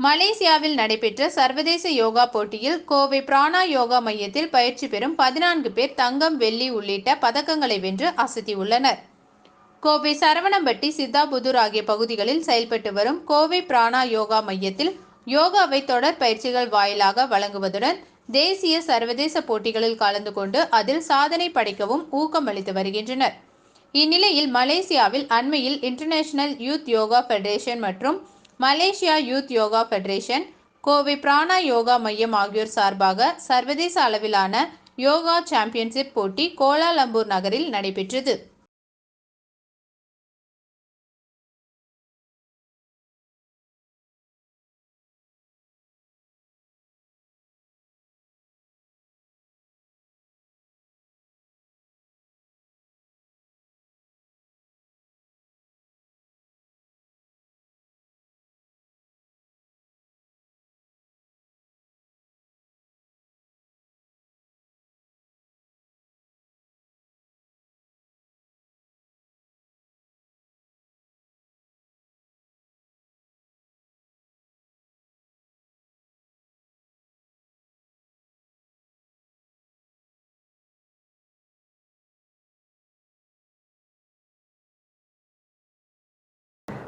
மலேசியாவில் நடைபெற்ற சர்வதேச யோகா போட்டியில் கோவை பிராணா யோகா மையத்தில் பயிற்சி பெறும் 14 பேர் தங்கம், வெள்ளி உள்ளிட்ட பதக்கங்களை வென்று அசத்தியுள்ளனர். கோவை சரவணம்பட்டி, சித்தாபுதூர் ஆகிய பகுதிகளில் செயல்பட்டு வரும் கோவை பிராணா யோகா மையத்தில் யோகாவை தொடர் பயிற்சிகள் வாயிலாக வழங்குவதுடன் தேசிய, சர்வதேச போட்டிகளில் கலந்து கொண்டு அதில் சாதனை படைக்கவும் ஊக்கமளித்து வருகின்றனர். இந்நிலையில் மலேசியாவில் அண்மையில் இன்டர்நேஷனல் யூத் யோகா ஃபெடரேஷன் மற்றும் Malaysia youth yoga federation, Kovai Prana yoga மையம் ஆகியோர் சார்பாக சர்வதேச அளவிலான யோகா சாம்பியன்ஷிப் போட்டி கோலாலம்பூர் நகரில் நடைபெற்றது.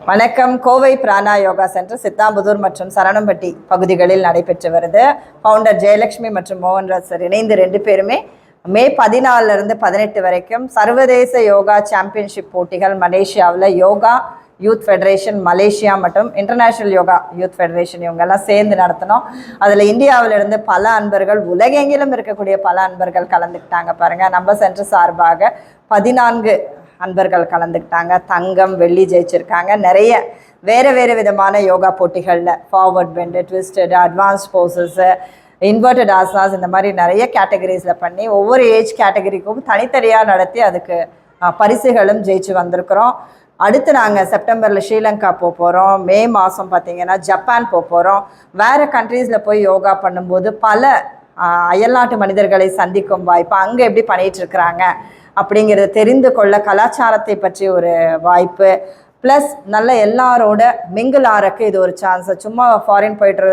வணக்கம். கோவை பிராணா யோகா சென்டர் சித்தாம்புதூர் மற்றும் சரவணம்பட்டி பகுதிகளில் நடைபெற்று வருது. ஃபவுண்டர் ஜெயலட்சுமி மற்றும் மோகன்ராஜ் சார் இணைந்து 2 பேருமே மே 14 18 வரைக்கும் சர்வதேச யோகா சாம்பியன்ஷிப் போட்டிகள் மலேசியாவில் யோகா யூத் ஃபெடரேஷன் மலேசியா மற்றும் இன்டர்நேஷ்னல் யோகா யூத் ஃபெடரேஷன் இவங்கெல்லாம் சேர்ந்து நடத்தினோம். அதில் இந்தியாவிலிருந்து பல அன்பர்கள், உலகெங்கிலும் இருக்கக்கூடிய பல அன்பர்கள் கலந்துக்கிட்டாங்க. பாருங்கள், நம்ம சென்டர் சார்பாக 14 அன்பர்கள் கலந்துக்கிட்டாங்க. தங்கம், வெள்ளி ஜெயிச்சிருக்காங்க. நிறைய வேறு விதமான யோகா போட்டிகளில் forward bend, twisted, advance poses, inverted asanas, இந்த மாதிரி நிறைய கேட்டகரிஸில் பண்ணி ஒவ்வொரு ஏஜ் கேட்டகரிக்கும் தனித்தனியாக நடத்தி அதுக்கு பரிசுகளும் ஜெயிச்சு வந்திருக்கிறோம். அடுத்து நாங்கள் செப்டம்பரில் ஸ்ரீலங்கா போகிறோம். மே மாதம் பார்த்திங்கன்னா ஜப்பான் போகிறோம். வேறு கண்ட்ரீஸில் போய் யோகா பண்ணும்போது பல அயல்நாட்டு மனிதர்களை சந்திக்கும் வாய்ப்பு, அங்கே எப்படி பண்ணிகிட்ருக்குறாங்க அப்படிங்கிறத தெரிந்து கொள்ள கலாச்சாரத்தை பற்றி ஒரு வாய்ப்பு, ப்ளஸ் நல்ல எல்லாரோட மிங்கிள் ஆறக்கு இது ஒரு சான்ஸ். சும்மா ஃபாரின் போய்ட்டு